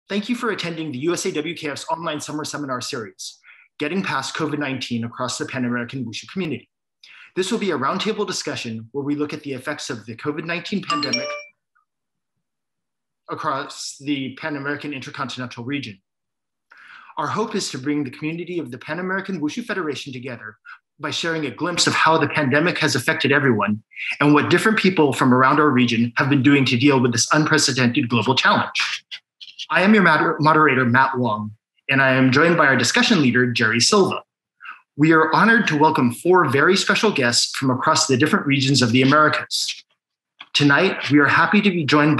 Thank you for attending the USAWKF's online summer seminar series, Getting Past COVID-19 Across the Pan-American Wushu Community. This will be a roundtable discussion where we look at the effects of the COVID-19 pandemic across the Pan-American intercontinental region. Our hope is to bring the community of the Pan-American Wushu Federation together by sharing a glimpse of how the pandemic has affected everyone and what different people from around our region have been doing to deal with this unprecedented global challenge. I am your moderator, Matt Wong, and I am joined by our discussion leader, Jerry Silva. We are honored to welcome 4 very special guests from across the different regions of the Americas. Tonight, we are happy to be joined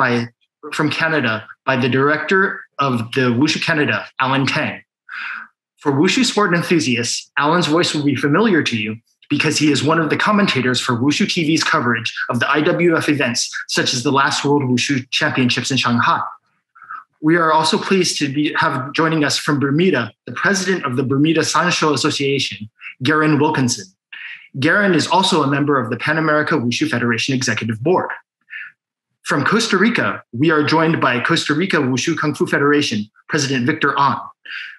from Canada by the director of the Wushu Canada, Alan Tang. For Wushu sport enthusiasts, Alan's voice will be familiar to you because he is one of the commentators for Wushu TV's coverage of the IWF events, such as the last World Wushu Championships in Shanghai. We are also pleased to have joining us from Bermuda, the president of the Bermuda Sanshou Association, Garon Wilkinson. Garon is also a member of the Pan America Wushu Federation Executive Board. From Costa Rica, we are joined by Costa Rica Wushu-Kungfu Federation, President Victor An.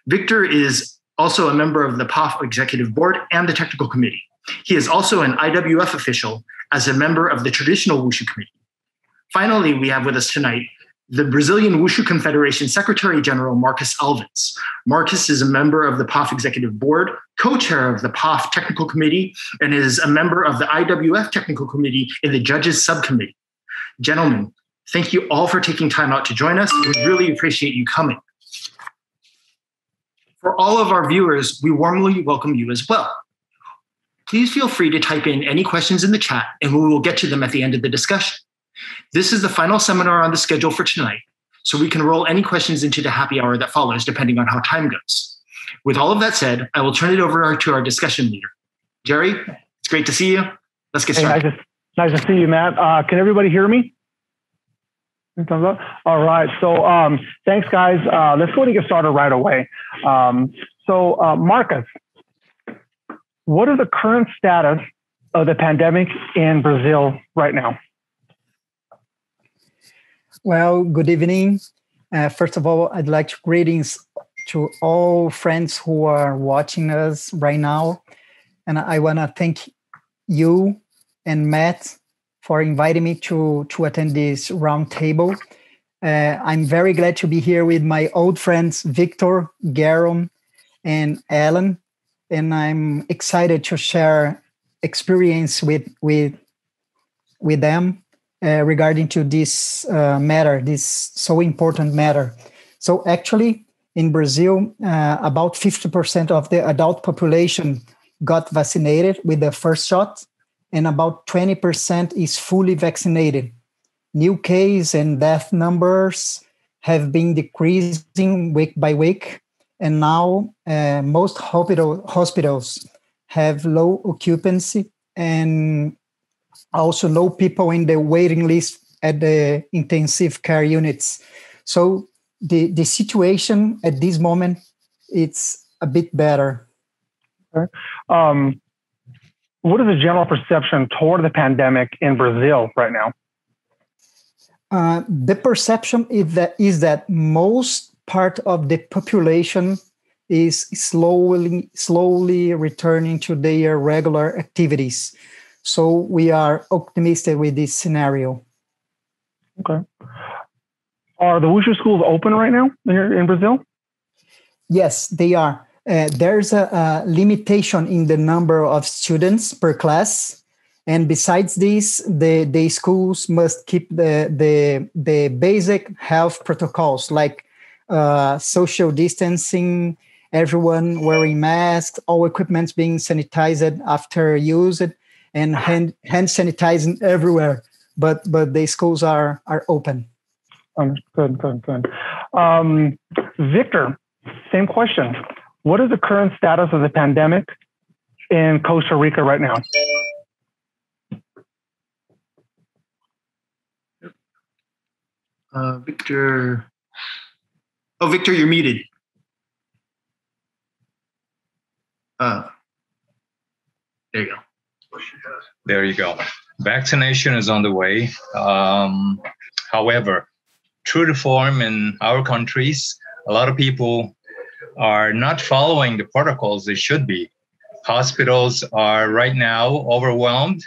Victor is also a member of the PAF Executive Board and the Technical Committee. He is also an IWF official as a member of the Traditional Wushu Committee. Finally, we have with us tonight the Brazilian Wushu Confederation Secretary General, Marcus Alves. Marcus is a member of the PAF Executive Board, co-chair of the PAF Technical Committee, and is a member of the IWF Technical Committee in the Judges Subcommittee. Gentlemen, thank you all for taking time out to join us. We really appreciate you coming. For all of our viewers, we warmly welcome you as well. Please feel free to type in any questions in the chat and we will get to them at the end of the discussion. This is the final seminar on the schedule for tonight, so we can roll any questions into the happy hour that follows depending on how time goes. With all of that said, I will turn it over to our discussion leader. Jerry, it's great to see you. Let's get started. Nice to see you, Matt. Can everybody hear me? All right. So thanks, guys. Let's go and get started right away. Marcus, what is the current status of the pandemic in Brazil right now? Well, good evening. First of all, I'd like to greetings to all friends who are watching us right now. And I want to thank you and Matt for inviting me to attend this roundtable. I'm very glad to be here with my old friends, Victor, Garon, and Alan. And I'm excited to share experience with them regarding to this matter, this so important matter. So actually, in Brazil, about 50% of the adult population got vaccinated with the first shot, and about 20% is fully vaccinated. New case and death numbers have been decreasing week by week, and now most hospitals have low occupancy and also low people in the waiting list at the intensive care units. So the situation at this moment, it's a bit better. Okay. What is the general perception toward the pandemic in Brazil right now? The perception is that most part of the population is slowly returning to their regular activities. So we are optimistic with this scenario. Okay. Are the Wushu schools open right now in Brazil? Yes, they are. There's a limitation in the number of students per class. And besides this, the schools must keep the basic health protocols like social distancing, everyone wearing masks, all equipment being sanitized after use, and hand sanitizing everywhere. But the schools are open. Good. Victor, same question. What is the current status of the pandemic in Costa Rica right now? Victor. Oh, Victor, you're muted. There you go. There you go. Vaccination is on the way. However, true to form in our countries, a lot of people are not following the protocols they should be. Hospitals are right now overwhelmed.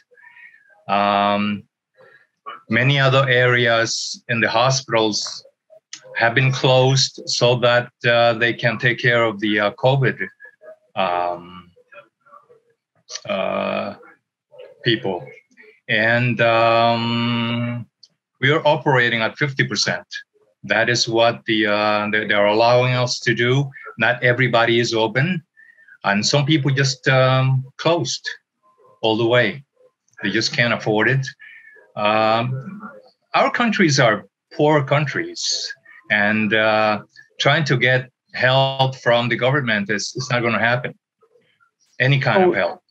Many other areas in the hospitals have been closed so that they can take care of the COVID people. And we are operating at 50%. That is what they're allowing us to do. Not everybody is open. And some people just closed all the way. They just can't afford it. Our countries are poor countries, and trying to get help from the government is not going to happen. Any kind of help.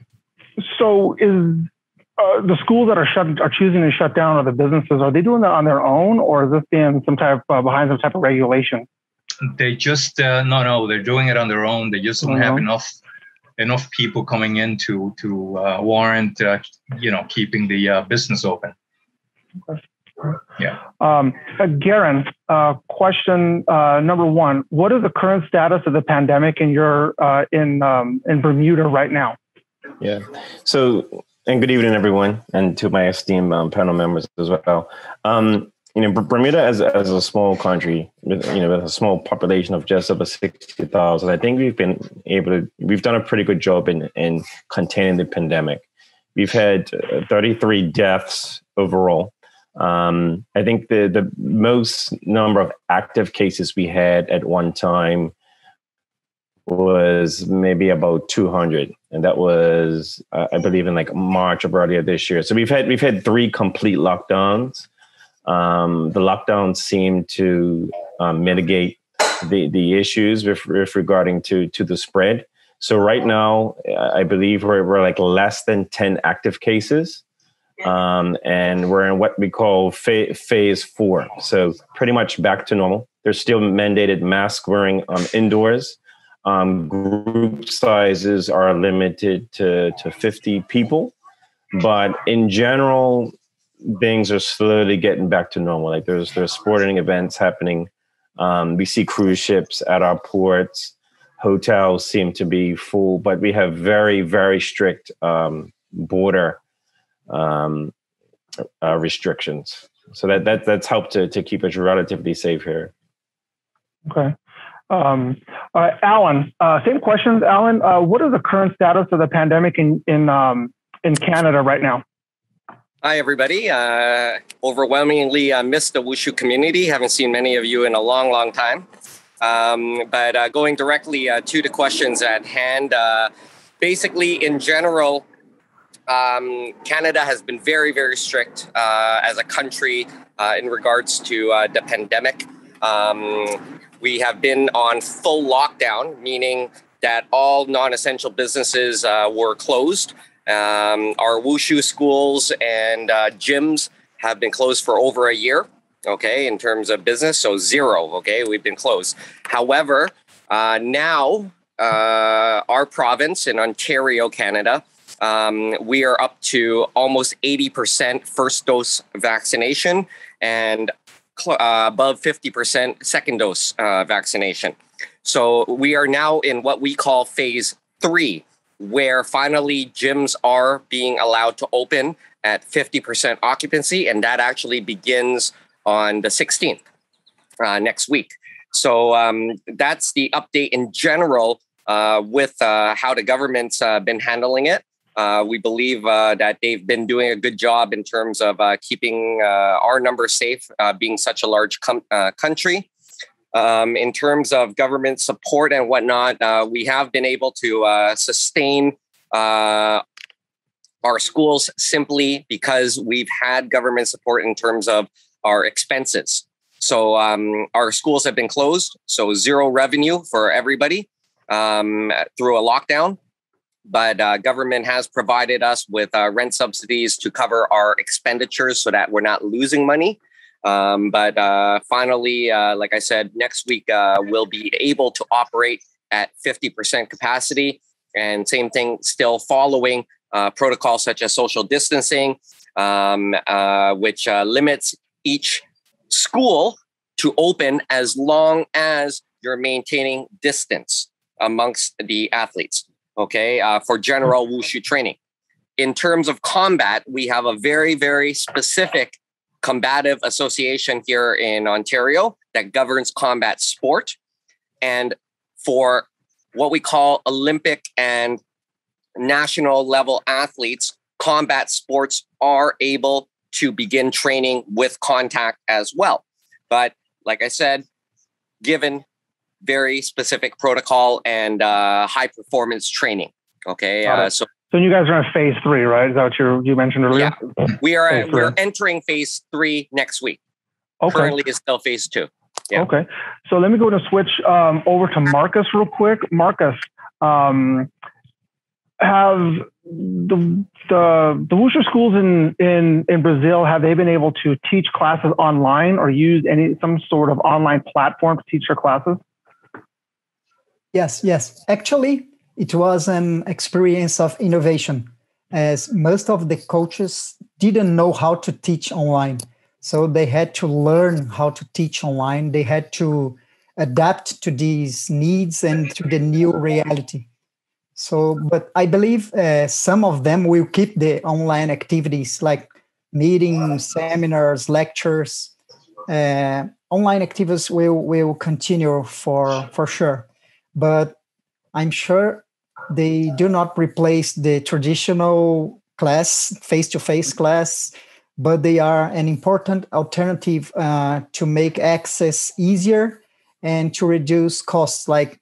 So is the schools that are choosing to shut down, or the businesses, are they doing that on their own, or is this being some type behind some type of regulation? They just no, they're doing it on their own. They just don't have enough people coming in to warrant keeping the business open. Okay. Yeah. Garon, question number one: what is the current status of the pandemic in Bermuda right now? Yeah. So, and good evening, everyone, and to my esteemed panel members as well. Bermuda as a small country, with a small population of just over 60,000, I think we've done a pretty good job in containing the pandemic. We've had 33 deaths overall. I think the most number of active cases we had at one time was maybe about 200, and that was I believe in like March of earlier this year. So we've had 3 complete lockdowns. The lockdowns seem to mitigate the issues with regarding to the spread. So right now, I believe we're like less than 10 active cases, and we're in what we call phase 4. So pretty much back to normal. There's still mandated mask wearing indoors. Group sizes are limited to 50 people, but in general, things are slowly getting back to normal. Like there's sporting events happening. We see cruise ships at our ports. Hotels seem to be full, but we have very, very strict border restrictions. So that's helped to keep us relatively safe here. Okay. Alan, same questions. Alan, what is the current status of the pandemic in Canada right now? Hi, everybody. Overwhelmingly missed the Wushu community. Haven't seen many of you in a long, long time. But going directly to the questions at hand, basically, in general, Canada has been very, very strict as a country in regards to the pandemic. We have been on full lockdown, meaning that all non-essential businesses were closed. Our Wushu schools and gyms have been closed for over a year, okay, in terms of business. So 0, okay, we've been closed. However, now our province in Ontario, Canada, we are up to almost 80% first dose vaccination and above 50% second dose vaccination. So we are now in what we call phase 3, where finally gyms are being allowed to open at 50% occupancy, and that actually begins on the 16th, next week. So that's the update in general with how the government's been handling it. We believe that they've been doing a good job in terms of keeping our numbers safe, being such a large country. In terms of government support and whatnot, we have been able to sustain our schools simply because we've had government support in terms of our expenses. So our schools have been closed, so 0 revenue for everybody through a lockdown. But government has provided us with rent subsidies to cover our expenditures so that we're not losing money. But finally, like I said, next week we'll be able to operate at 50% capacity. And same thing, still following protocols such as social distancing, which limits each school to open as long as you're maintaining distance amongst the athletes, okay, for general Wushu training. In terms of combat, we have a very, very specific combative association here in Ontario that governs combat sport. And for what we call Olympic and national level athletes, combat sports are able to begin training with contact as well. But like I said, given very specific protocol and high performance training. Okay. So you guys are in phase 3, right? Is that what you mentioned earlier? Yeah, we're entering phase 3 next week. Okay. Currently it's still phase 2. Yeah. Okay. So let me go to switch over to Marcus real quick. Marcus, have the Wushu schools in Brazil, have they been able to teach classes online or use some sort of online platform to teach their classes? Yes. Actually, it was an experience of innovation, as most of the coaches didn't know how to teach online. So they had to learn how to teach online. They had to adapt to these needs and to the new reality. So, but I believe some of them will keep the online activities like meetings, seminars, lectures. Online activities will continue for sure. But I'm sure they do not replace the traditional class, face-to-face class, but they are an important alternative to make access easier and to reduce costs like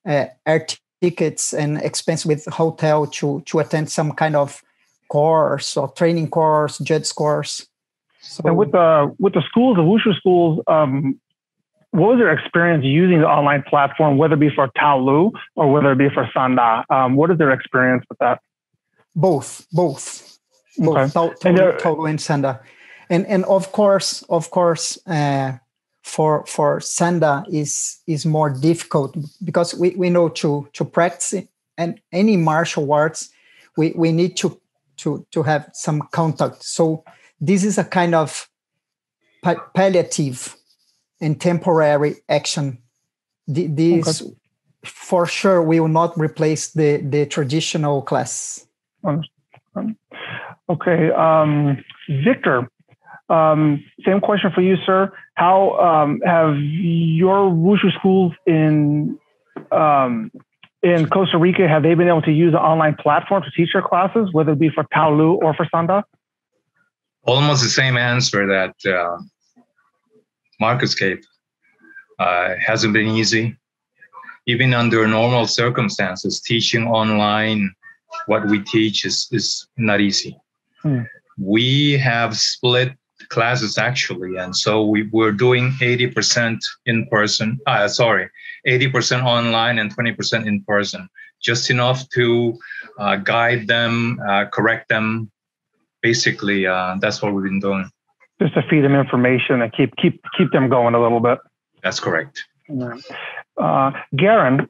air tickets and expense with hotel to attend some kind of course or training course, judge course. So, and with the schools, the Wushu schools, what was your experience using the online platform, whether it be for Taolu or whether it be for Sanda? What is their experience with that? Both. Okay. Taolu and Sanda. And of course, for Sanda is more difficult because we know to practice and any martial arts, we need to have some contact. So this is a kind of palliative and temporary action. This for sure will not replace the traditional class. Okay, Victor, same question for you, sir. How have your Wushu schools in Costa Rica, have they been able to use an online platform to teach their classes, whether it be for Taolu or for Sanda? Almost the same answer that Marcus gave. Hasn't been easy. Even under normal circumstances, teaching online what we teach is not easy. We have split classes actually, and so we're doing 80% in person. 80% online and 20% in person. Just enough to guide them, correct them. Basically, that's what we've been doing. Just to feed them information and keep them going a little bit. That's correct. Garon,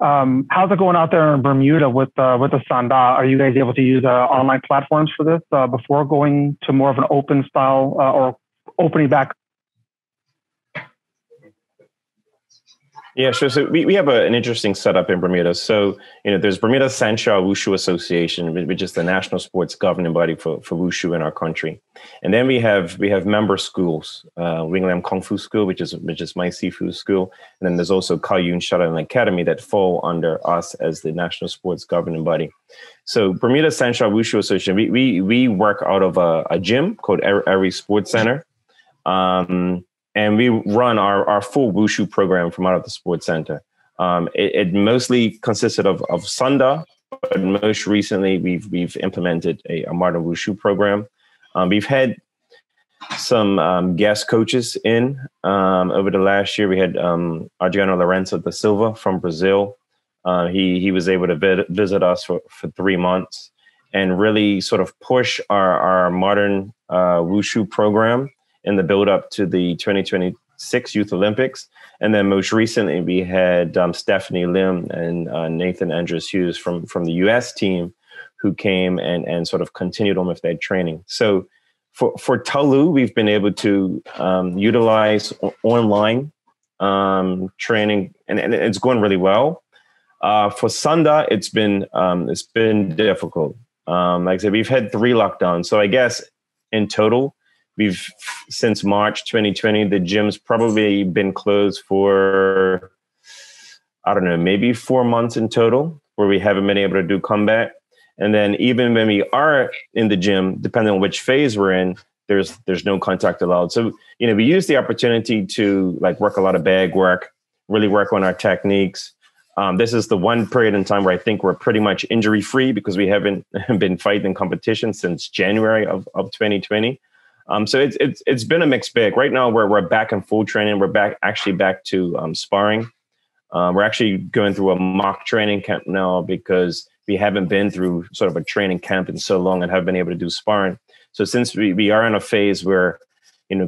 how's it going out there in Bermuda with the Sanda? Are you guys able to use online platforms for this before going to more of an open style or opening back? Yeah, sure. So we have an interesting setup in Bermuda. So, there's Bermuda Sanshao Wushu Association, which is the national sports governing body for Wushu in our country. And then we have member schools, Wushu-Kungfu School, which is my Sifu school. And then there's also Kaiyun Shaolin Academy that fall under us as the national sports governing body. So Bermuda Sanshao Wushu Association, we work out of a gym called Eri Sports Center. And we run our full Wushu program from out of the sports center. It mostly consisted of Sanda, but most recently we've implemented a modern Wushu program. We've had some guest coaches in over the last year. We had Adriano Lourenço da Silva from Brazil. He was able to visit us for 3 months and really sort of push our modern Wushu program in the build up to the 2026 Youth Olympics. And then most recently we had Stephanie Lim and Nathan Andrews Hughes from the US team who came and sort of continued on with their training. So for Taolu, we've been able to utilize online training, and it's going really well. For Sanda, it's been difficult. Like I said, we've had 3 lockdowns. So I guess in total, since March 2020, the gym's probably been closed for, I don't know, maybe 4 months in total, where we haven't been able to do combat. And then even when we are in the gym, depending on which phase we're in, there's no contact allowed. So, we use the opportunity to like work a lot of bag work, really work on our techniques. This is the one period in time where I think we're pretty much injury free, because we haven't been fighting in competition since January of 2020. So it's been a mixed bag. Right now we're back in full training. We're back to sparring. We're actually going through a mock training camp now, because we haven't been through sort of a training camp in so long and haven't been able to do sparring. So since we are in a phase where,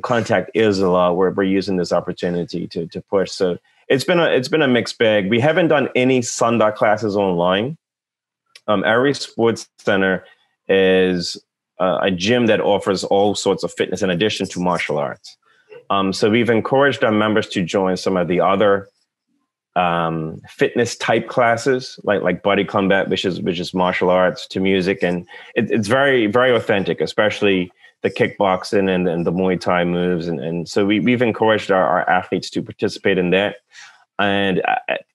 contact is allowed, we're using this opportunity to push. So it's been a mixed bag. We haven't done any Sanda classes online. Every sports center is a gym that offers all sorts of fitness in addition to martial arts. So we've encouraged our members to join some of the other fitness type classes, like body combat, which is martial arts, to music, and it's very, very authentic, especially the kickboxing and the Muay Thai moves, and so we've encouraged our athletes to participate in that. And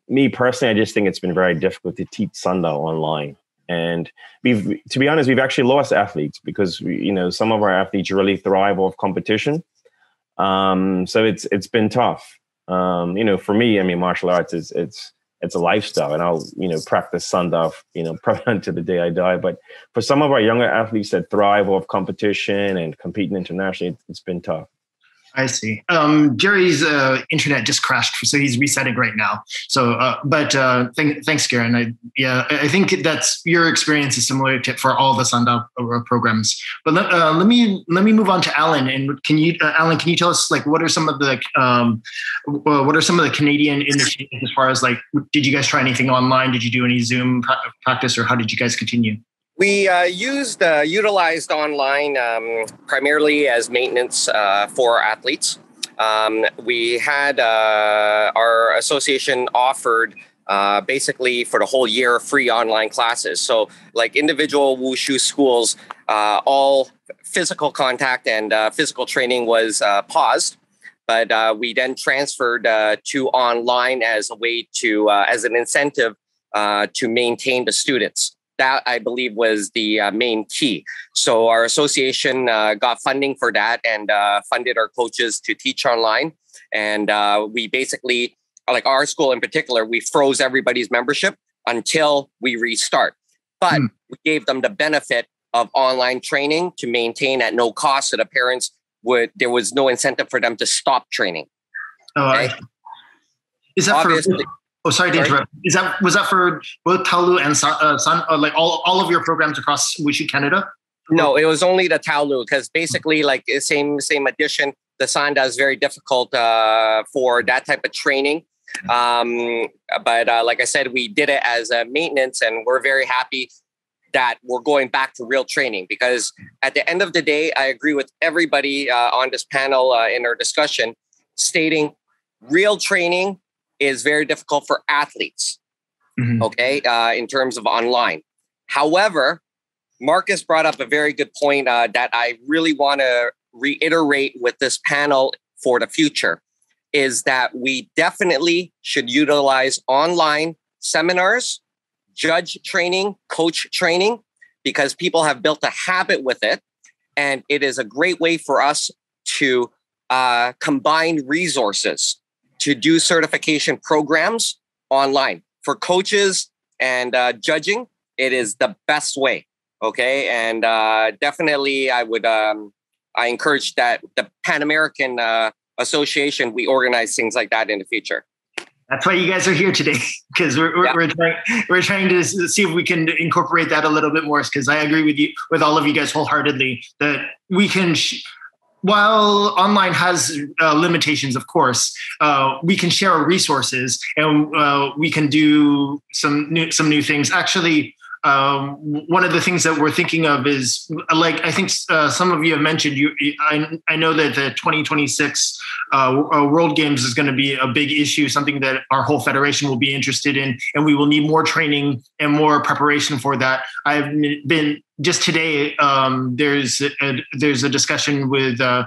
me personally, I just think it's been very difficult to teach Sanda online. And to be honest, we've actually lost athletes, because some of our athletes really thrive off competition. So it's been tough. For me, martial arts it's a lifestyle, and I'll practice Sanda probably until the day I die. But for some of our younger athletes that thrive off competition and competing internationally, it's been tough. I see. Jerry's internet just crashed, so he's resetting right now. So, thanks, Garon. I think that's your experience is similar for all the Sanda programs. But let me move on to Alan. And Alan, can you tell us what are some of the Canadian initiatives as far as did you guys try anything online? Did you do any Zoom practice, or how did you guys continue? We utilized online primarily as maintenance for athletes. We had our association offered basically for the whole year free online classes. So like individual Wushu schools, all physical contact and physical training was paused. But we then transferred to online as a way to, as an incentive to maintain the students. That, I believe, was the main key. So our association got funding for that and funded our coaches to teach online. And we basically, like our school in particular, we froze everybody's membership until we restart. But we gave them the benefit of online training to maintain at no cost, so the parents there was no incentive for them to stop training. Okay? Is that obviously, sorry to interrupt. Was that for both Taolu and San, like all of your programs across Wushu Canada? No, it was only the Taolu, because basically, like same addition. The Sanda is very difficult for that type of training. But like I said, we did it as a maintenance, and we're very happy that we're going back to real training, because at the end of the day, I agree with everybody on this panel in our discussion, stating real training is very difficult for athletes, okay, in terms of online. However, Marcus brought up a very good point that I really want to reiterate with this panel for the future, is that we definitely should utilize online seminars, judge training, coach training, because people have built a habit with it. And it is a great way for us to combine resources to do certification programs online. For coaches and judging, it is the best way. Okay. And definitely I would, I encourage that the Pan American Association, we organize things like that in the future. That's why you guys are here today, because we're trying to see if we can incorporate that a little bit more. Because I agree with all of you guys wholeheartedly that we can, while online has limitations, of course, we can share our resources and we can do some new things. Actually, one of the things that we're thinking of is, like I think some of you have mentioned, I know that the 2026 World Games is going to be a big issue, something that our whole federation will be interested in, and we will need more training and more preparation for that. I've been just today. There's a discussion with the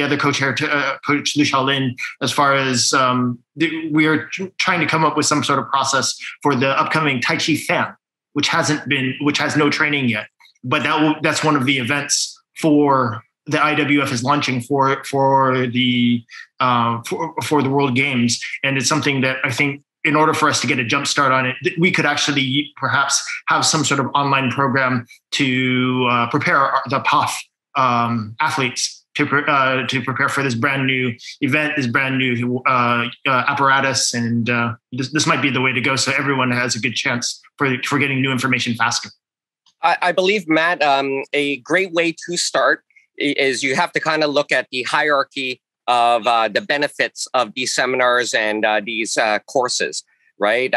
other co-chair, Coach Lu Shaolin, as far as we are trying to come up with some sort of process for the upcoming Tai Chi Fan, which has no training yet, but that's one of the events for the IWF is launching for the World Games, and it's something that I think, in order for us to get a jump start on it, we could actually perhaps have some sort of online program to prepare the PAF athletes to prepare for this brand new event, this brand new apparatus, and this might be the way to go, so everyone has a good chance for getting new information faster. I believe, Matt, a great way to start is you have to kind of look at the hierarchy of the benefits of these seminars and these courses, right?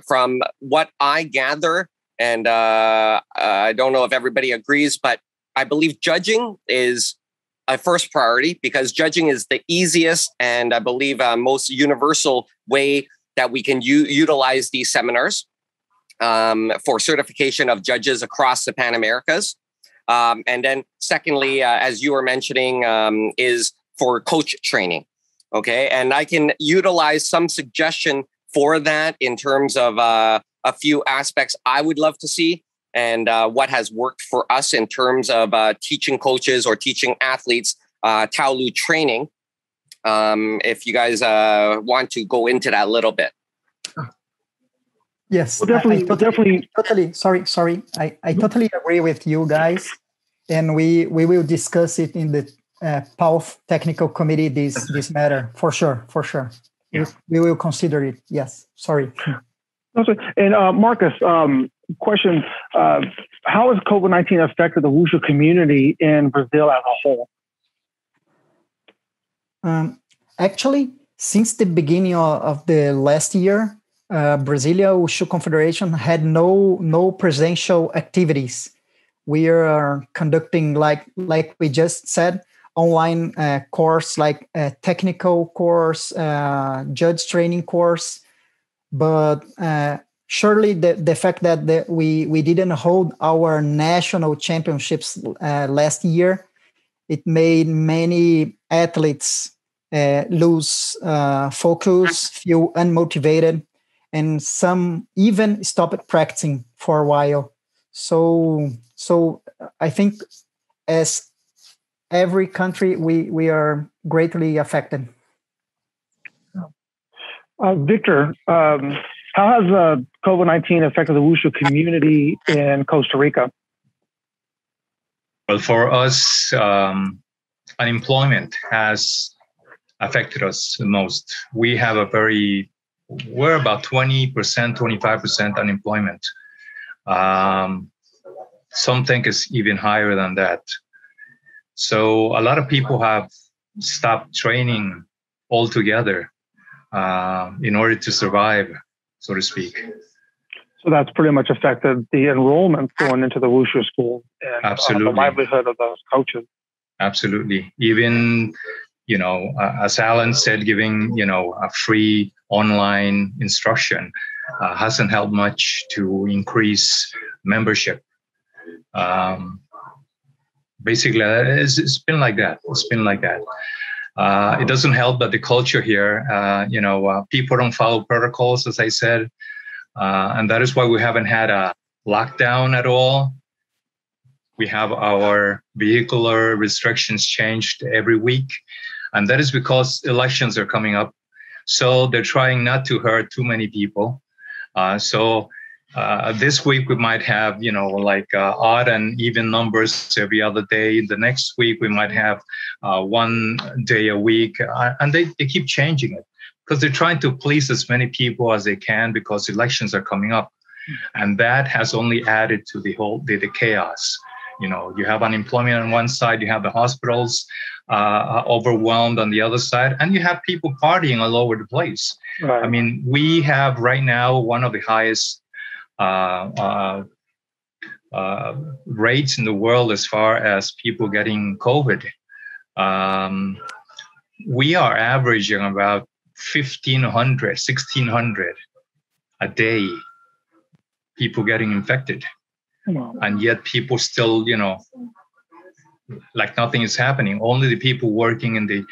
From what I gather, and I don't know if everybody agrees, but I believe judging is a first priority, because judging is the easiest and I believe most universal way that we can utilize these seminars for certification of judges across the Pan Americas. And then secondly, as you were mentioning, is for coach training. Okay. And I can utilize some suggestion for that in terms of a few aspects I would love to see, and what has worked for us in terms of teaching coaches or teaching athletes Tao Lu training. If you guys want to go into that a little bit. Yes, well, definitely. Sorry. I totally agree with you guys, and we will discuss it in the PALF technical committee. This matter for sure. Yeah. We will consider it. Yes. Sorry. And Marcus, question: how has COVID-19 affected the Wushu community in Brazil as a whole? Actually, since the beginning of the last year, Brazilian Wushu Confederation had no presential activities. We are conducting, like we just said, online course, like a technical course, judge training course. But surely the fact that we didn't hold our national championships last year, it made many athletes lose focus, feel unmotivated, and some even stopped practicing for a while. So I think as every country, we are greatly affected. Victor, how has COVID-19 affected the Wushu community in Costa Rica? Well, for us, unemployment has affected us the most. We're about 20%, 25% unemployment. Some think it's even higher than that. So a lot of people have stopped training altogether in order to survive, so to speak. So that's pretty much affected the enrollment going into the Wushu school and absolutely. The livelihood of those coaches. Absolutely. Even, as Alan said, giving, a free online instruction hasn't helped much to increase membership. Basically, it's been like that. It doesn't help that the culture here, people don't follow protocols, as I said. And that is why we haven't had a lockdown at all. We have our vehicular restrictions changed every week. And that is because elections are coming up. So they're trying not to hurt too many people. So this week we might have, odd and even numbers every other day. The next week we might have 1 day a week. And they keep changing it because they're trying to please as many people as they can because elections are coming up. And that has only added to the chaos. You have unemployment on one side, you have the hospitals overwhelmed on the other side, and you have people partying all over the place. Right. I mean, we have right now one of the highest rates in the world as far as people getting COVID. We are averaging about 1,500, 1,600 a day, people getting infected. And yet people still, like nothing is happening. Only the people working in the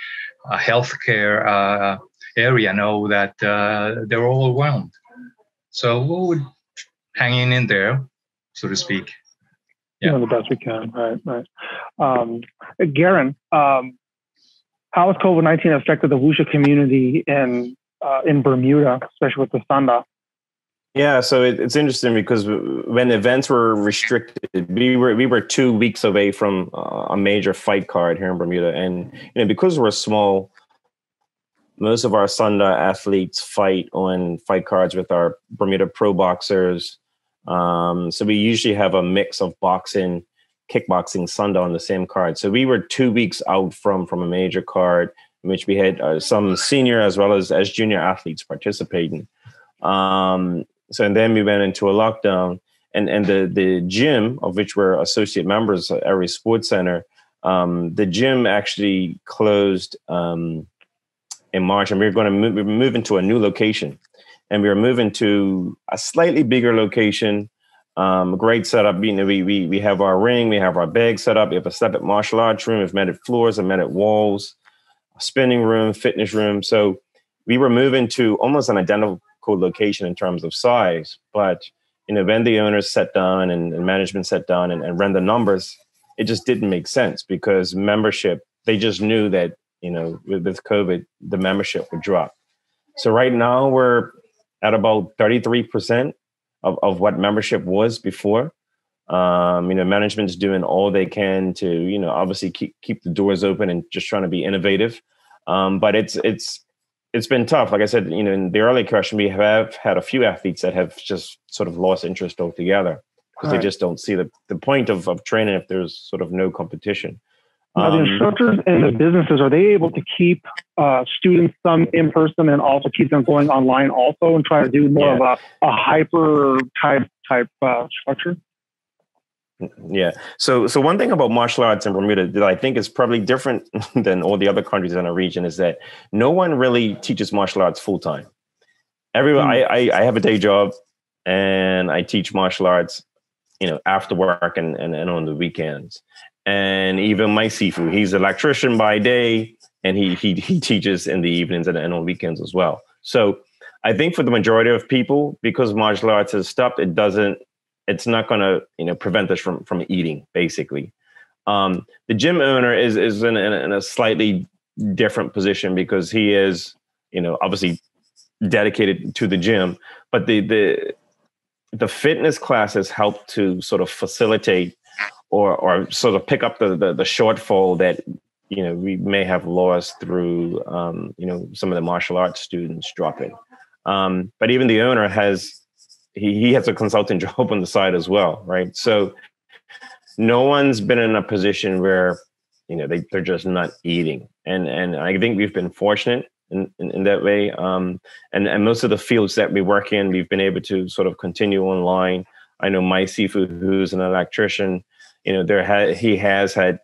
healthcare area know that they're overwhelmed. So we're hanging in there, so to speak. Yeah, the best we can. Right. Garon, how has COVID-19 affected the Wushu community in Bermuda, especially with the Sanda? Yeah, so it's interesting because when events were restricted, we were 2 weeks away from a major fight card here in Bermuda, and because we're small, most of our Sanda athletes fight on fight cards with our Bermuda pro boxers. So we usually have a mix of boxing, kickboxing, Sanda on the same card. So we were 2 weeks out from a major card in which we had some senior as well as junior athletes participating. So and then we went into a lockdown, and the gym, of which we're associate members at every sports center, the gym actually closed in March, and we were going to move into a new location, and we were moving to a slightly bigger location. Great setup. We have our ring, we have our bag set up, we have a separate martial arts room, we've matted floors and matted walls, a spinning room, fitness room. So we were moving to almost an identical location in terms of size, but when the owners sat down and management sat down and ran the numbers, it just didn't make sense because membership, they just knew that with COVID the membership would drop. So right now we're at about 33% of what membership was before. Management's doing all they can to obviously keep the doors open and just trying to be innovative, but it's been tough. Like I said, in the early question, we have had a few athletes that have just sort of lost interest altogether because they just don't see the point of training if there's sort of no competition. Now, the instructors and the businesses, are they able to keep students some in person and also keep them going online also and try to do more of a hyper type structure? Yeah. So one thing about martial arts in Bermuda that I think is probably different than all the other countries in the region is that no one really teaches martial arts full time. Everyone, I have a day job and I teach martial arts, after work and on the weekends. And even my Sifu, he's an electrician by day and he teaches in the evenings and on weekends as well. So I think for the majority of people, because martial arts has stopped, it's not going to prevent us from eating, basically. The gym owner is in a slightly different position because he is obviously dedicated to the gym, but the fitness classes help to sort of facilitate or sort of pick up the shortfall that we may have lost through some of the martial arts students dropping. But even the owner has a consulting job on the side as well, right? So no one's been in a position where they're just not eating, and I think we've been fortunate in that way. And most of the fields that we work in, we've been able to sort of continue online. I know my Sifu, who's an electrician, he has had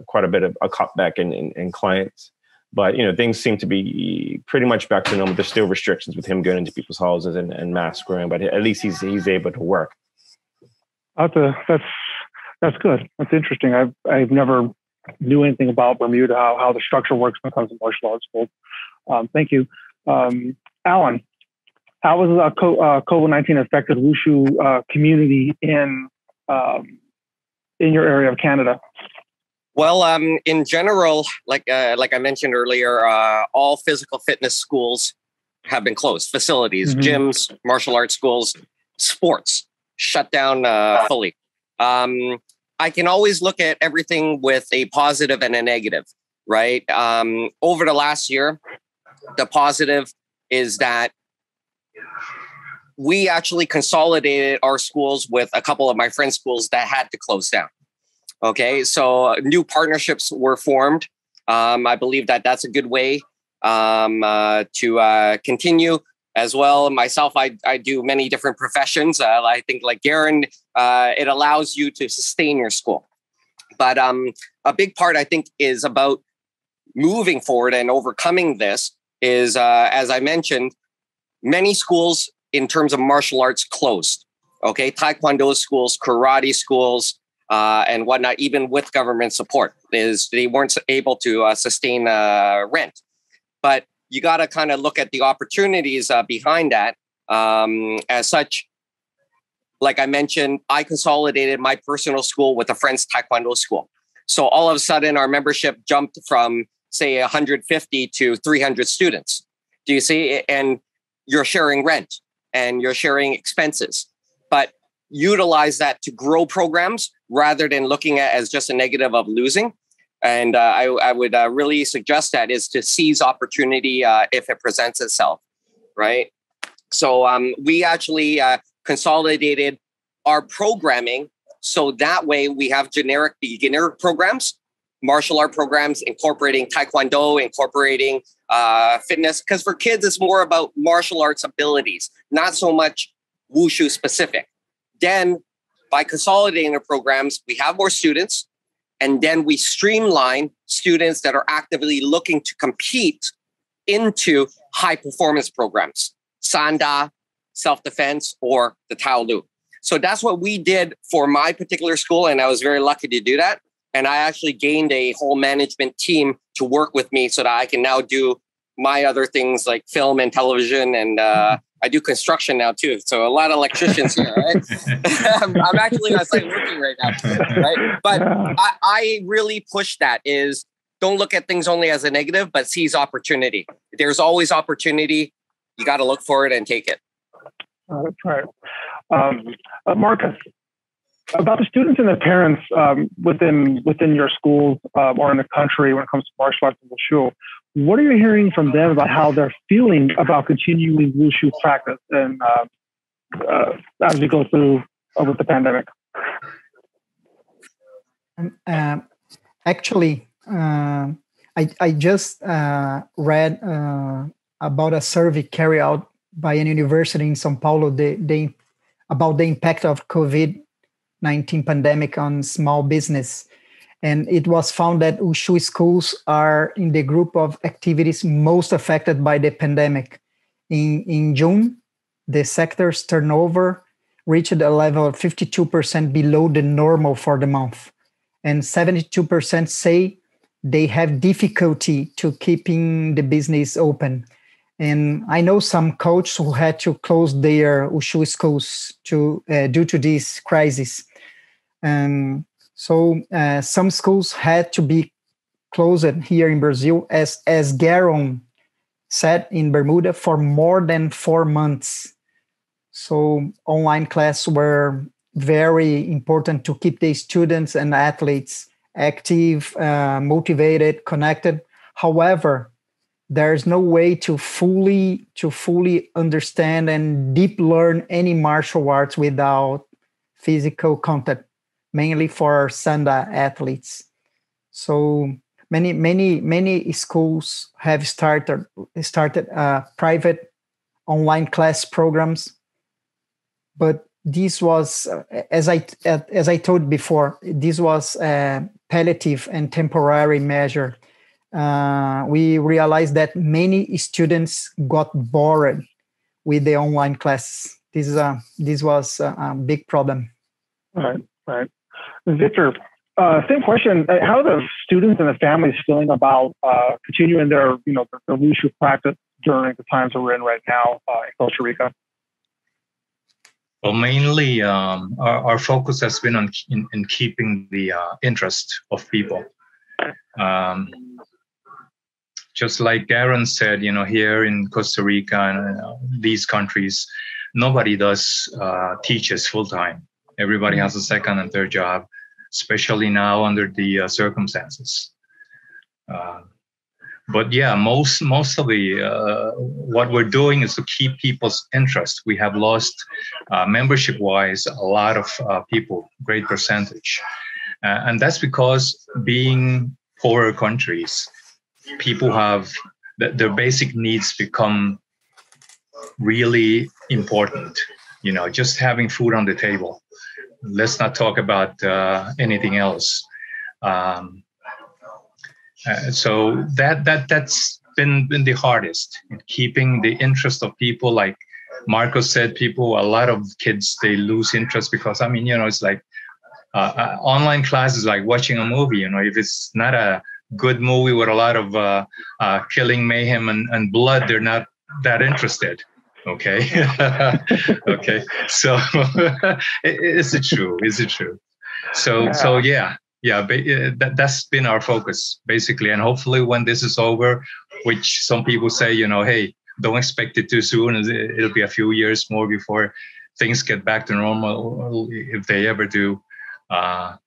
quite a bit of a cutback in clients. But things seem to be pretty much back to normal. There's still restrictions with him going into people's houses and mask wearing, but at least he's able to work. That's good. That's interesting. I've never knew anything about Bermuda, how the structure works when it comes to martial arts schools. Thank you, Alan. How has COVID-19 affected Wushu community in your area of Canada? Well, in general, like I mentioned earlier, all physical fitness schools have been closed. Facilities, gyms, martial arts schools, sports shut down fully. I can always look at everything with a positive and a negative, right? Over the last year, the positive is that we actually consolidated our schools with a couple of my friends' schools that had to close down. Okay, so new partnerships were formed. I believe that that's a good way to continue. as well. Myself, I do many different professions. I think like Garon, it allows you to sustain your school. But a big part, I think, is about moving forward and overcoming this is, as I mentioned, many schools in terms of martial arts closed. Okay, Taekwondo schools, karate schools, and whatnot, even with government support, is they weren't able to sustain rent. But you got to kind of look at the opportunities behind that. As such, like I mentioned, I consolidated my personal school with a friend's Taekwondo school. So all of a sudden, our membership jumped from, say, 150 to 300 students. Do you see? And you're sharing rent and you're sharing expenses. But utilize that to grow programs rather than looking at as just a negative of losing. And I would really suggest that is to seize opportunity if it presents itself, right? So we actually consolidated our programming so that way we have generic beginner programs, martial art programs, incorporating Taekwondo, incorporating fitness. Because for kids, it's more about martial arts abilities, not so much Wushu specific. Then by consolidating the programs, we have more students, and then we streamline students that are actively looking to compete into high performance programs, Sanda, self-defense, or the Tao Lu. So that's what we did for my particular school, and I was very lucky to do that. And I actually gained a whole management team to work with me so that I can now do my other things like film and television, and I do construction now too. So a lot of electricians here, right? I'm actually on site working right now, right? But I really push that is don't look at things only as a negative, but seize opportunity. There's always opportunity. You got to look for it and take it. That's right. Marcus, about the students and their parents within your schools or in the country when it comes to martial arts and Wushu, what are you hearing from them about how they're feeling about continuing Wushu practice and as we go through with the pandemic? Actually, I just read about a survey carried out by a university in São Paulo about the impact of COVID-19 pandemic on small business. And it was found that Wushu schools are in the group of activities most affected by the pandemic. In June, the sector's turnover reached a level of 52% below the normal for the month. And 72% say they have difficulty to keeping the business open. And I know some coaches who had to close their Wushu schools due to this crisis. So some schools had to be closed here in Brazil, as Garon said, in Bermuda, for more than 4 months. So online classes were very important to keep the students and athletes active, motivated, connected. However, there's no way to fully understand and deep learn any martial arts without physical contact, mainly for Sanda athletes. So many schools have started private online class programs, but this was, as I told before, this was a palliative and temporary measure. We realized that many students got bored with the online classes. This was a big problem. Right. Victor, same question. How are the students and the families feeling about continuing their Wushu practice during the times that we're in right now in Costa Rica? Well, mainly our focus has been on in keeping the interest of people. Just like Garon said, here in Costa Rica and these countries, nobody does teaches full time. Everybody has a second and third job, especially now under the circumstances. But yeah, most of the what we're doing is to keep people's interest. We have lost membership-wise a lot of people, great percentage, and that's because being poorer countries, people have their basic needs become really important. Just having food on the table. Let's not talk about anything else. So that's been the hardest, keeping the interest of people. Like Marco said, a lot of kids, they lose interest because, it's like online class is like watching a movie. If it's not a good movie with a lot of killing, mayhem, and blood, they're not that interested. Okay. Okay. So is it true? So yeah. That's been our focus basically. And hopefully when this is over, which some people say, hey, don't expect it too soon. It'll be a few years more before things get back to normal, if they ever do. It'll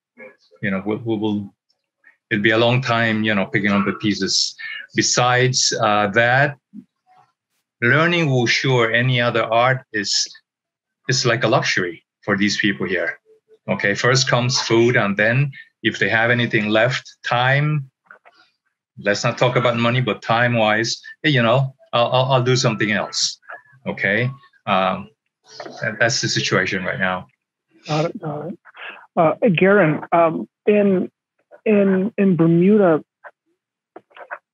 be a long time, picking up the pieces. Besides that, learning Wushu or any other art is like a luxury for these people here. Okay, first comes food, and then if they have anything left, time. Let's not talk about money, but time-wise, hey, I'll do something else. Okay, that's the situation right now. Got it. Garon, in Bermuda,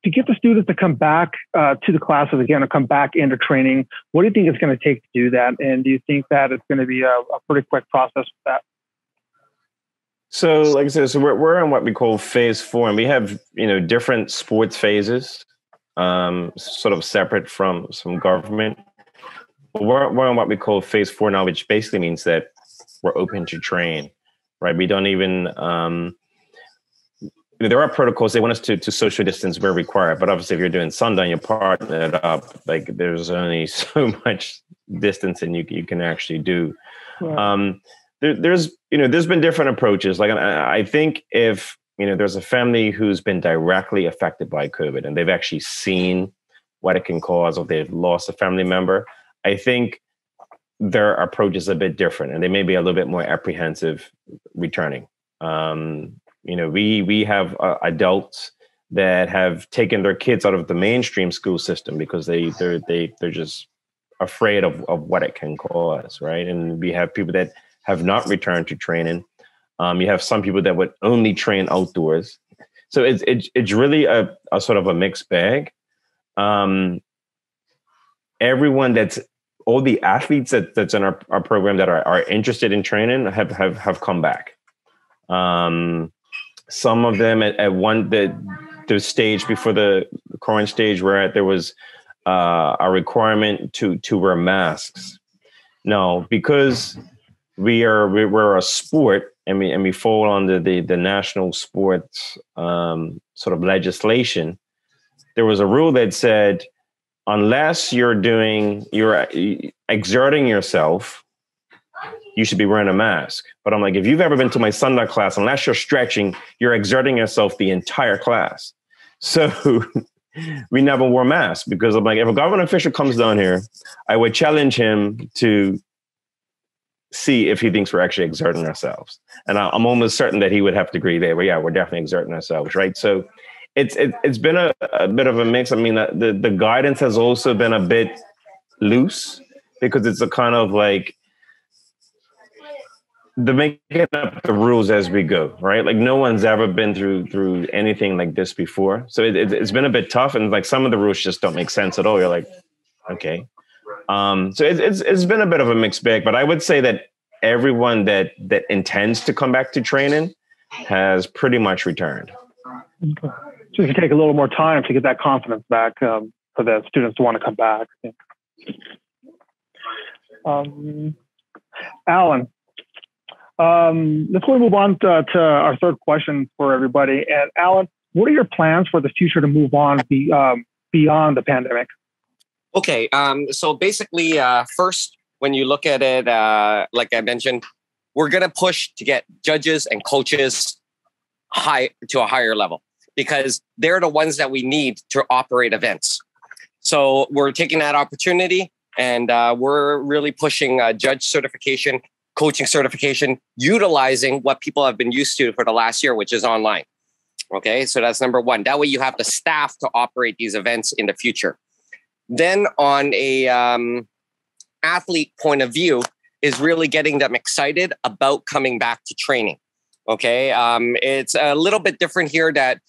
to get the students to come back to the classes again, or come back into training, what do you think it's going to take to do that? And do you think that it's going to be a pretty quick process with that? So, like I said, we're in what we call phase 4, and we have different sports phases, sort of separate from some government. We're on what we call phase 4 now, which basically means that we're open to train, right? We don't even. There are protocols. They want us to social distance where required, but obviously, if you're doing sundown, you're partnered up. Like there's only so much distancing you can actually do. Right. There's been different approaches. Like I think if there's a family who's been directly affected by COVID and they've actually seen what it can cause, or they've lost a family member, I think their approach is a bit different, and they may be a little bit more apprehensive returning. We have adults that have taken their kids out of the mainstream school system because they're just afraid of what it can cause, right? And we have people that have not returned to training. You have some people that would only train outdoors. So it's really a sort of a mixed bag. All the athletes that's in our program that are interested in training have come back. Some of them at the stage before the current stage we're at, there was a requirement to wear masks. Now, because we're a sport and we fall under the national sports sort of legislation, there was a rule that said, unless you're exerting yourself, you should be wearing a mask. But I'm like, if you've ever been to my sundown class, unless you're stretching, you're exerting yourself the entire class. So we never wore masks, because I'm like, if a government official comes down here, I would challenge him to see if he thinks we're actually exerting ourselves. And I'm almost certain that he would have to agree there. But yeah, we're definitely exerting ourselves, right? So it's been a bit of a mix. I mean, the guidance has also been a bit loose, because it's a kind of like the making up the rules as we go, right? Like no one's ever been through anything like this before. So it's been a bit tough, and like some of the rules just don't make sense at all. You're like, okay. So it's been a bit of a mixed bag, but I would say that everyone that intends to come back to training has pretty much returned. Okay. So it can take a little more time to get that confidence back for the students to want to come back. Alan, let's move on to our third question for everybody. And Alan, what are your plans for the future to move on beyond the pandemic? Okay, so basically, first, when you look at it, like I mentioned, we're going to push to get judges and coaches to a higher level, because they're the ones that we need to operate events. So we're taking that opportunity, and we're really pushing judge certification, coaching certification, utilizing what people have been used to for the last year, which is online. Okay, so that's number one. That way you have the staff to operate these events in the future. Then on a athlete point of view is really getting them excited about coming back to training. Okay. It's a little bit different here that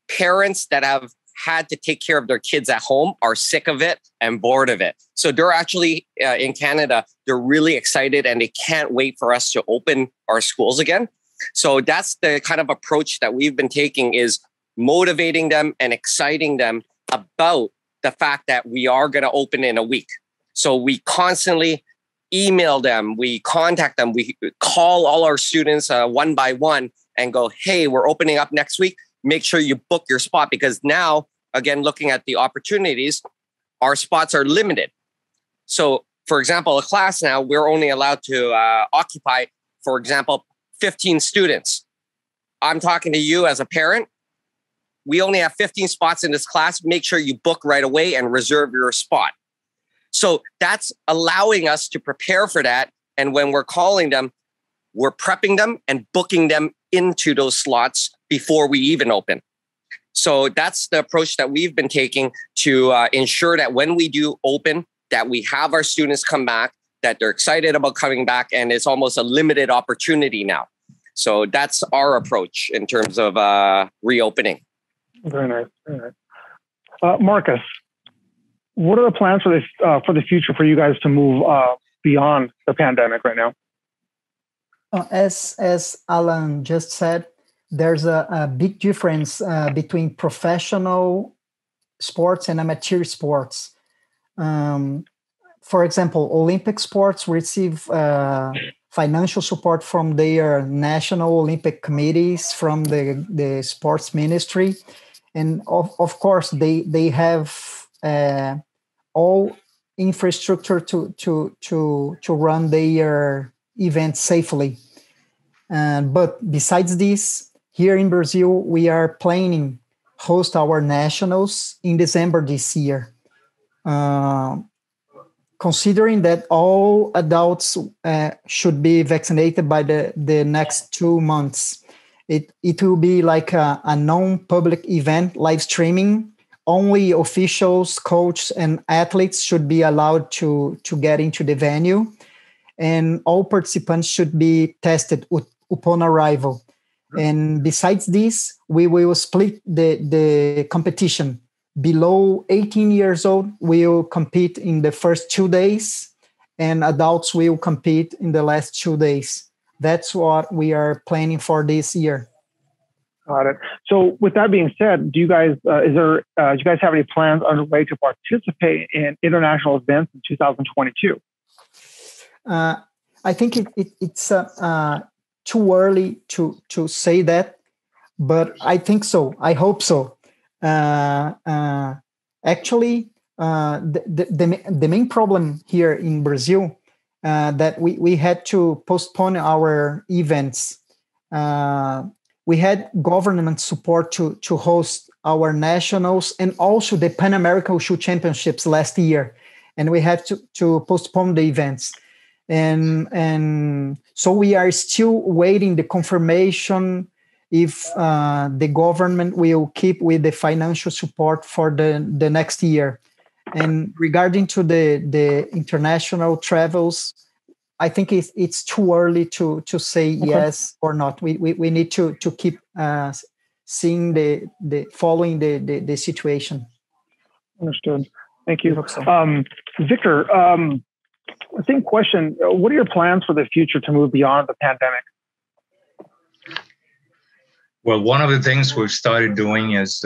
parents that have had to take care of their kids at home are sick of it and bored of it. So they're actually in Canada, they're really excited and they can't wait for us to open our schools again. So that's the kind of approach that we've been taking, is motivating them and exciting them about the fact that we are going to open in a week. So we constantly email them, we contact them, we call all our students one by one and go, hey, we're opening up next week. Make sure you book your spot, because now, again, looking at the opportunities, our spots are limited. So, for example, a class now, we're only allowed to occupy, for example, 15 students. I'm talking to you as a parent. We only have 15 spots in this class. Make sure you book right away and reserve your spot. So that's allowing us to prepare for that. And when we're calling them, we're prepping them and booking them into those slots before we even open. So that's the approach that we've been taking to ensure that when we do open, that we have our students come back, that they're excited about coming back, and it's almost a limited opportunity now. So that's our approach in terms of reopening. Very nice. Very nice. Marcus, what are the plans for the future for you guys to move beyond the pandemic right now? As Alan just said, there's a big difference between professional sports and amateur sports. For example, Olympic sports receive financial support from their national Olympic committees, from the sports ministry. And of course, they have all infrastructure to run their events safely. But besides this, here in Brazil, we are planning host our nationals in December this year. Considering that all adults should be vaccinated by the next 2 months, it will be like a non-public event, live streaming. Only officials, coaches, and athletes should be allowed to get into the venue, and all participants should be tested upon arrival. And besides this, we will split the competition. Below 18 years old will compete in the first 2 days, and adults will compete in the last 2 days. That's what we are planning for this year. Got it. So with that being said, do you guys do you guys have any plans underway to participate in international events in 2022? I think it's too early to say that, but I think so. I hope so. Actually, the main problem here in Brazil that we had to postpone our events. We had government support to host our nationals and also the Pan American Wushu Championships last year, and we had to postpone the events. And so we are still waiting the confirmation if the government will keep with the financial support for the next year. And regarding to the international travels, I think it's too early to say yes or not. We need to keep seeing following the situation. Understood. Thank you. Victor, same question. What are your plans for the future to move beyond the pandemic? Well, one of the things we've started doing is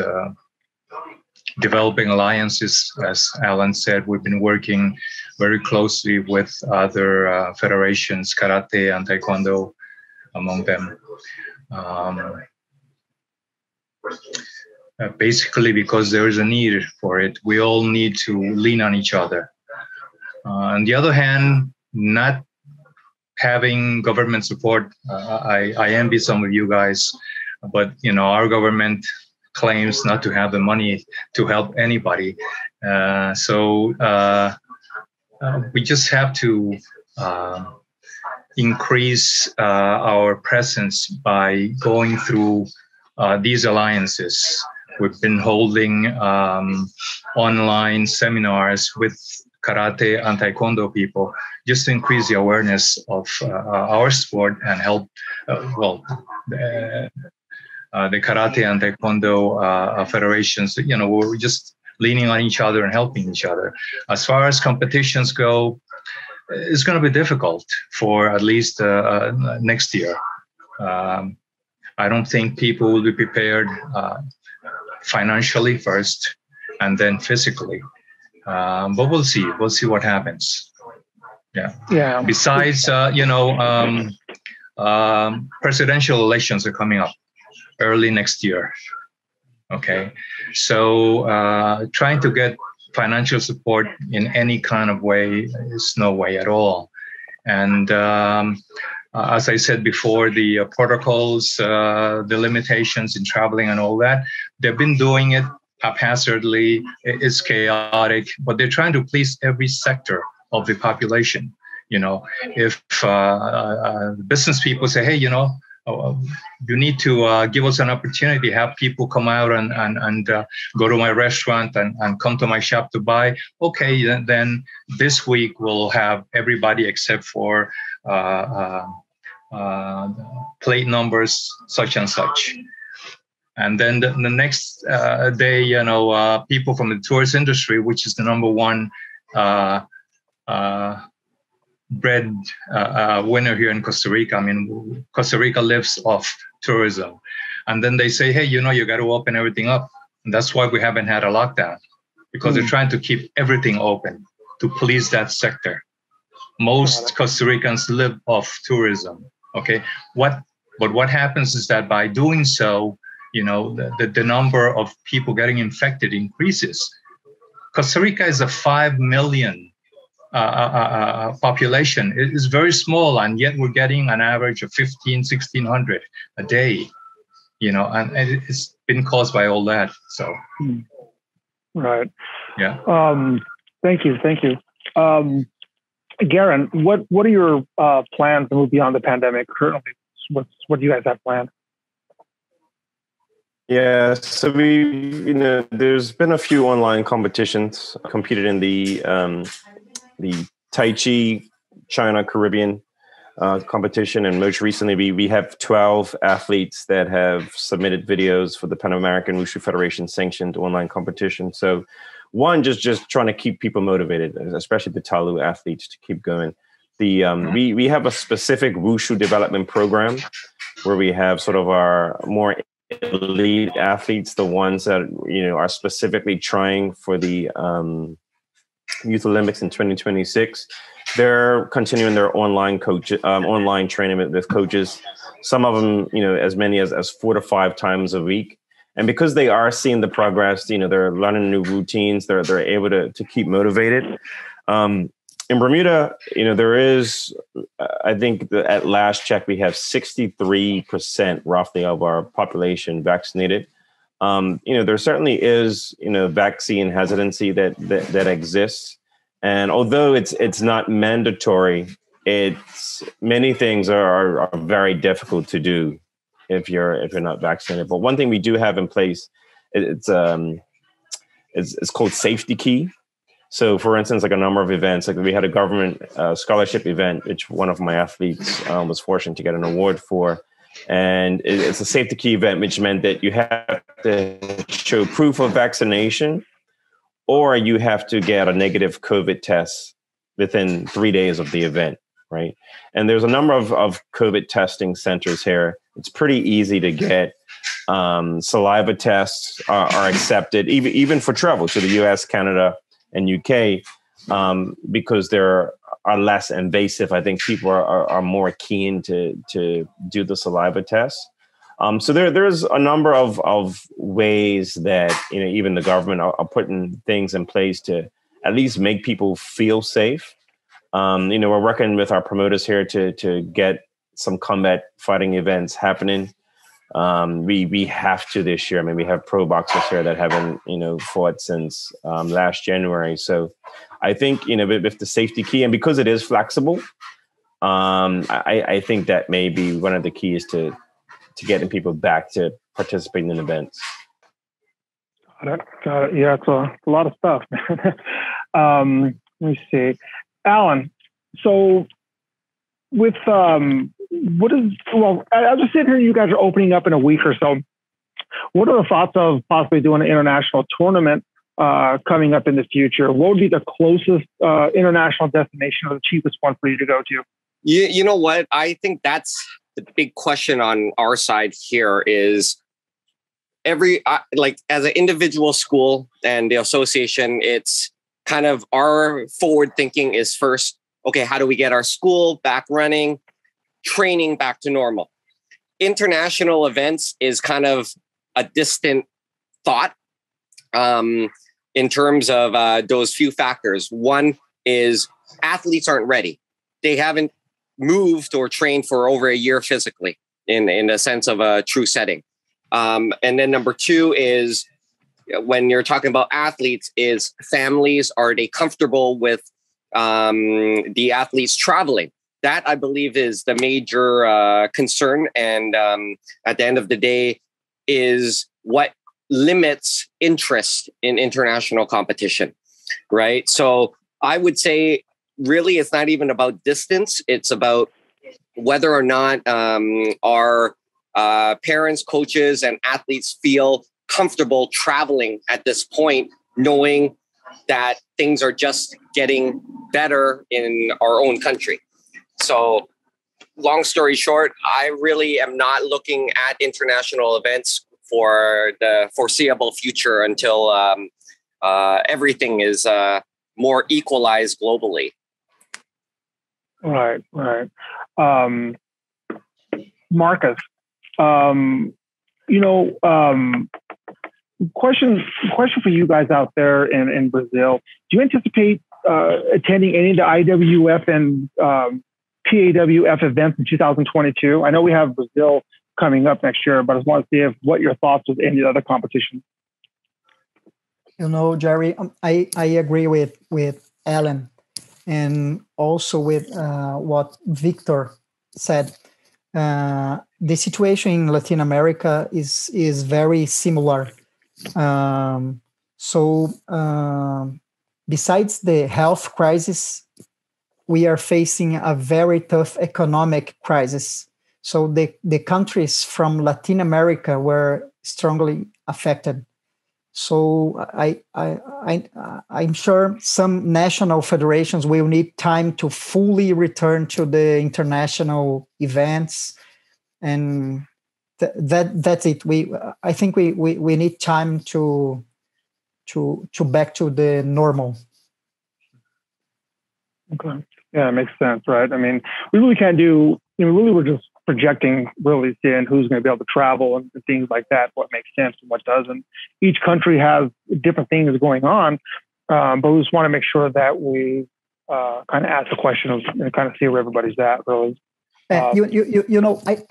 developing alliances. As Alan said, we've been working very closely with other federations, karate and taekwondo among them. Basically, because there is a need for it, we all need to lean on each other. On the other hand, not having government support, I envy some of you guys, but our government claims not to have the money to help anybody. So we just have to increase our presence by going through these alliances. We've been holding online seminars with karate and taekwondo people, just to increase the awareness of our sport and help, the karate and taekwondo federations, we're just leaning on each other and helping each other. As far as competitions go, it's going to be difficult for at least next year. I don't think people will be prepared financially first and then physically. But we'll see. We'll see what happens. Yeah. Besides, presidential elections are coming up early next year. Okay. So trying to get financial support in any kind of way is no way at all. And as I said before, the protocols, the limitations in traveling and all that, they've been doing it haphazardly. It's chaotic, but they're trying to please every sector of the population. If business people say, hey, you need to give us an opportunity, have people come out and go to my restaurant and come to my shop to buy. Okay, then this week we'll have everybody except for plate numbers such and such. And then the next day, people from the tourist industry, which is the number one bread winner here in Costa Rica. I mean, Costa Rica lives off tourism. And then they say, hey, you got to open everything up. And that's why we haven't had a lockdown, because they're trying to keep everything open to please that sector. Most Costa Ricans live off tourism. Okay. But what happens is that by doing so, the number of people getting infected increases. Costa Rica is a 5 million population. It is very small, and yet we're getting an average of 1,600 a day, and it's been caused by all that. So, right. Yeah. Thank you. Garon, what are your plans to move beyond the pandemic currently? What do you guys have planned? Yeah, so there's been a few online competitions. Competed in the Tai Chi China Caribbean competition, and most recently we have 12 athletes that have submitted videos for the Pan American Wushu Federation sanctioned online competition. So one, just trying to keep people motivated, especially the Talu athletes, to keep going. We have a specific Wushu development program where we have sort of our more elite athletes, the ones that are specifically trying for the Youth Olympics in 2026. They're continuing their online training with coaches. Some of them, as many as 4 to 5 times a week. And because they are seeing the progress, they're learning new routines. They're able to keep motivated. In Bermuda, there is, I think at last check, we have 63% roughly of our population vaccinated. There certainly is, vaccine hesitancy that exists. And although it's not mandatory, many things are very difficult to do if you're not vaccinated. But one thing we do have in place, it's called Safety Key. So, for instance, like a number of events, like we had a government scholarship event, which one of my athletes was fortunate to get an award for. And it's a Safety Key event, which meant that you have to show proof of vaccination, or you have to get a negative COVID test within 3 days of the event, right? And there's a number of COVID testing centers here. It's pretty easy to get. Saliva tests are accepted, even for travel to the US, Canada, and UK, because they're less invasive. I think people are more keen to do the saliva test. So there's a number of ways that even the government are putting things in place to at least make people feel safe. We're working with our promoters here to get some combat fighting events happening. We have to this year. I mean, we have pro boxers here that haven't, fought since last January. So I think, with the Safety Key, and because it is flexible, I think that may be one of the keys to getting people back to participating in events. Got it. Yeah, it's a lot of stuff. Let me see. Alan, so with I was just sitting here, you guys are opening up in a week or so. What are the thoughts of possibly doing an international tournament coming up in the future? What would be the closest international destination or the cheapest one for you to go to? You know what? I think that's the big question on our side here is as an individual school and the association, it's kind of our forward thinking is first, okay, how do we get our school back running, training back to normal? International events is kind of a distant thought in terms of those few factors. One is athletes aren't ready. They haven't moved or trained for over a year physically in a sense of a true setting. And then number two is when you're talking about athletes is families, are they comfortable with the athletes traveling? That I believe is the major concern. And at the end of the day is what limits interest in international competition, right? So I would say really it's not even about distance. It's about whether or not our parents, coaches, and athletes feel comfortable traveling at this point, knowing that things are just getting better in our own country. So long story short, I really am not looking at international events for the foreseeable future until everything is more equalized globally. Right. Marcus, question for you guys out there in Brazil. Do you anticipate attending any of the IWF and PAWF events in 2022? I know we have Brazil coming up next year, but I just want to see what your thoughts with any other competitions. Jerry, I agree with Alan and also with what Victor said. The situation in Latin America is very similar. Besides the health crisis, we are facing a very tough economic crisis. So the countries from Latin America were strongly affected. So I'm sure some national federations will need time to fully return to the international events, and that's it. I think we need time to back to the normal. Okay. Yeah, it makes sense, right? I mean, we really can't do. We're just projecting, really seeing who's going to be able to travel and things like that, what makes sense and what doesn't. Each country has different things going on, but we just want to make sure that we kind of ask the question and kind of see where everybody's at, really. I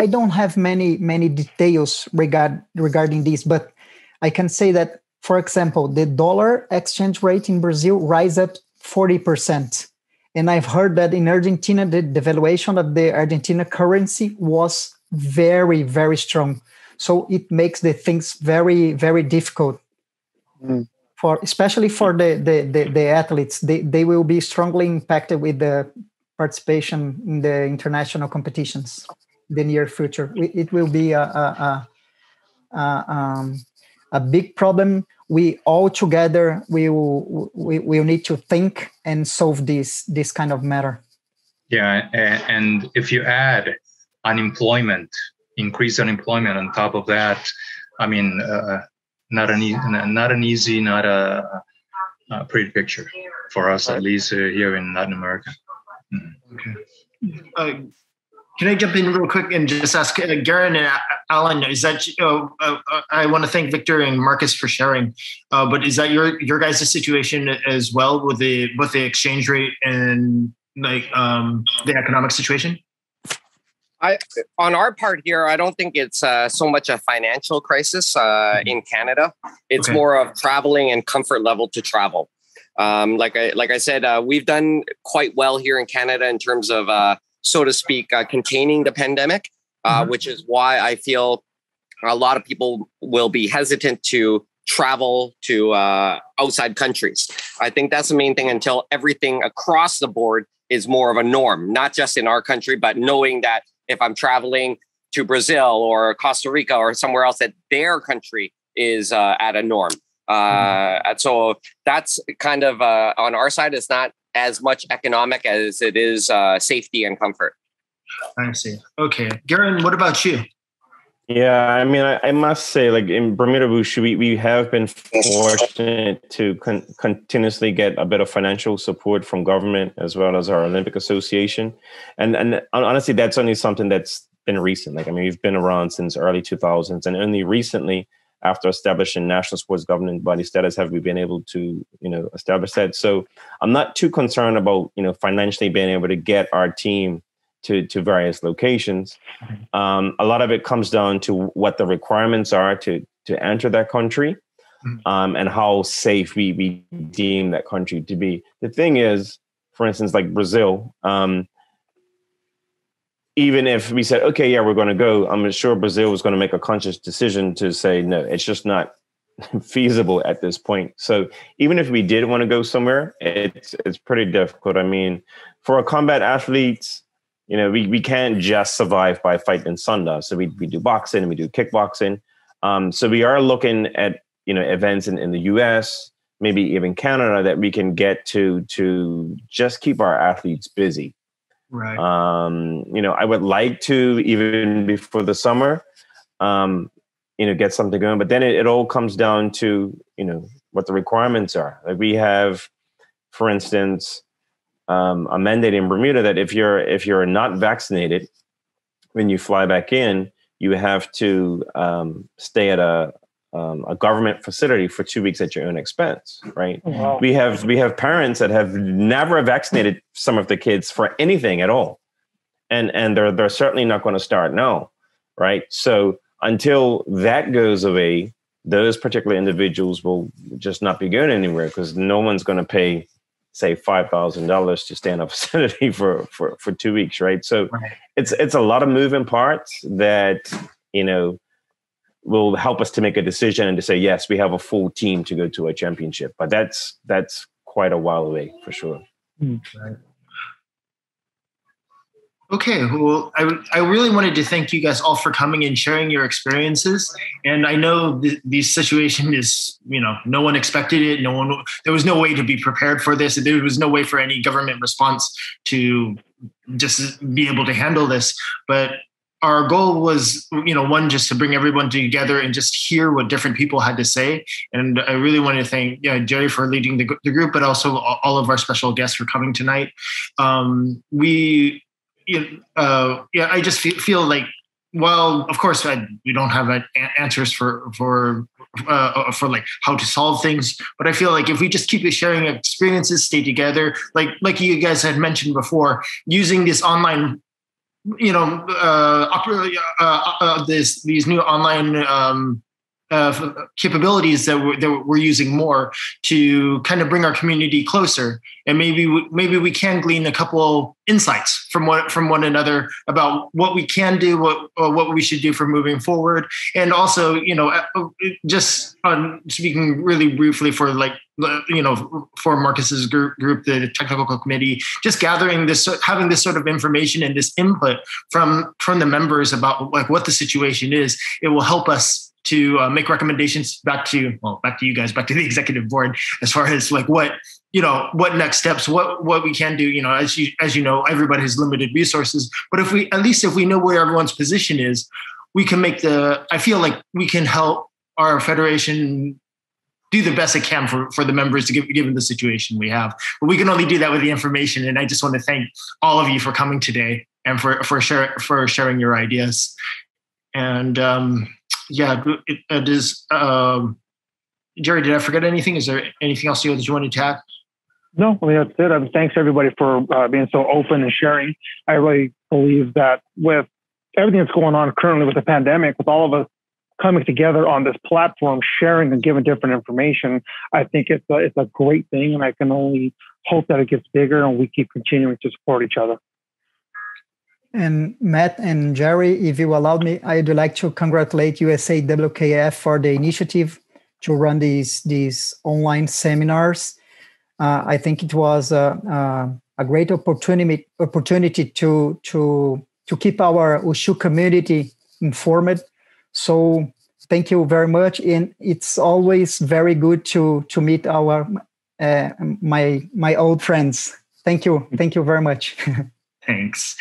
don't have many details regarding this, but I can say that, for example, the dollar exchange rate in Brazil rise up 40%. And I've heard that in Argentina, the devaluation of the Argentina currency was very, very strong. So it makes the things very, very difficult, especially for the athletes. They will be strongly impacted with the participation in the international competitions in the near future. It will be a big problem. We all together will need to think and solve this kind of matter. Yeah, and if you add increased unemployment on top of that, I mean, not a pretty picture for us, at least here in Latin America. Okay. Can I jump in real quick and just ask Garon and Alan? Is that I want to thank Victor and Marcus for sharing, but is that your guys' situation as well with the exchange rate and the economic situation? On our part here, I don't think it's so much a financial crisis in Canada. It's more of traveling and comfort level to travel. Like I said, we've done quite well here in Canada in terms of so to speak, containing the pandemic, which is why I feel a lot of people will be hesitant to travel to outside countries. I think that's the main thing until everything across the board is more of a norm, not just in our country, but knowing that if I'm traveling to Brazil or Costa Rica or somewhere else, that their country is at a norm. And so that's kind of on our side, it's not as much economic as it is safety and comfort. I see. Okay. Garon, what about you? Yeah, I mean, I must say, like in Bermuda Wushu, we have been fortunate to continuously get a bit of financial support from government as well as our Olympic Association. And honestly, that's only something that's been recent. Like, I mean, we've been around since early 2000s, and only recently, after establishing national sports governing body status, have we been able to, establish that. So I'm not too concerned about, financially being able to get our team to various locations. A lot of it comes down to what the requirements are to enter that country, and how safe we deem that country to be. The thing is, for instance, like Brazil, even if we said, okay, yeah, we're going to go, I'm sure Brazil was going to make a conscious decision to say, no, it's just not feasible at this point. So even if we did want to go somewhere, it's pretty difficult. I mean, for our combat athletes, we can't just survive by fighting Sunda. So we do boxing and we do kickboxing. So we are looking at, events in the US, maybe even Canada, that we can get to just keep our athletes busy. Right. I would like to, even before the summer, get something going, but then it all comes down to, what the requirements are. Like we have, for instance, a mandate in Bermuda that if you're not vaccinated, when you fly back in, you have to stay at a government facility for 2 weeks at your own expense. Right? Wow. We have parents that have never vaccinated some of the kids for anything at all, and they're certainly not going to start now. Right? So until that goes away, those particular individuals will just not be going anywhere because no one's going to pay, say, $5,000 to stay in a facility for 2 weeks, right? So it's a lot of moving parts that, will help us to make a decision and to say, yes, we have a full team to go to a championship. But that's quite a while away for sure. Right. Okay, well, I really wanted to thank you guys all for coming and sharing your experiences. And I know the situation is, no one expected it. There was no way to be prepared for this. There was no way for any government response to just be able to handle this. But our goal was, one, just to bring everyone together and just hear what different people had to say. And I really want to thank Jerry for leading the group, but also all of our special guests for coming tonight. I just feel like, well, of course, we don't have answers for like how to solve things, but I feel like if we just keep sharing experiences, stay together, like you guys had mentioned before, using this online, these new online capabilities that we're using more to kind of bring our community closer, and maybe we can glean a couple insights from one another about what we can do, what we should do for moving forward, and also just on speaking really briefly for for Marcus's group, the technical committee, just having this sort of information and this input from the members about what the situation is. It will help us to make recommendations back to you guys, back to the executive board, as far as what next steps, what we can do. As you know, everybody has limited resources, but if we know where everyone's position is, we can I feel like we can help our federation do the best it can for the members given the situation we have. But we can only do that with the information. And I just want to thank all of you for coming today and for sharing your ideas. And it is. Jerry, did I forget anything? Is there anything else that you wanted to add? No, I mean, that's it. Thanks everybody for being so open and sharing. I really believe that with everything that's going on currently with the pandemic, with all of us coming together on this platform, sharing and giving different information, I think it's a great thing, and I can only hope that it gets bigger and we keep continuing to support each other. And Matt and Jerry, if you allow me, I'd like to congratulate USA WKF for the initiative run these online seminars. I think it was a great opportunity to keep our Wushu community informed. So thank you very much, and it's always very good to meet our my old friends. Thank you very much. Thanks.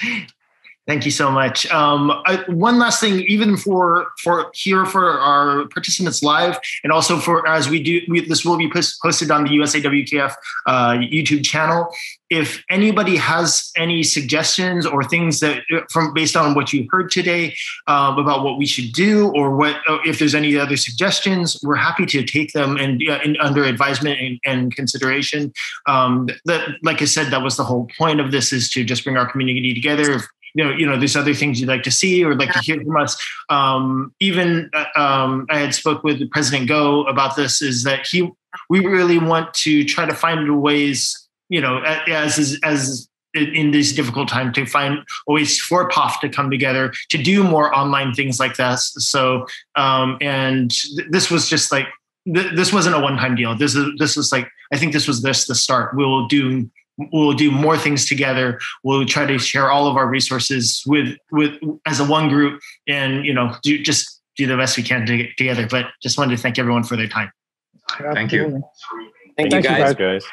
Thank you so much. One last thing, even for our participants live, and also for as we do, this will be posted on the USAWKF YouTube channel. If anybody has any suggestions or things that based on what you heard today about what we should do, or if there's any other suggestions, we're happy to take them and under advisement and consideration. Like I said, that was the whole point of this, is to just bring our community together. If, there's other things you'd like to see or like to hear from us. I had spoke with President Go about this, is that we really want to try to find ways, as in this difficult time, to find ways for POF to come together to do more online things like this. So, and this was just like, this wasn't a one-time deal. This was like, I think this was the start. We'll do more things together. We'll try to share all of our resources with as a one group, and do the best we can together. But just wanted to thank everyone for their time. Thank you. Thank you guys.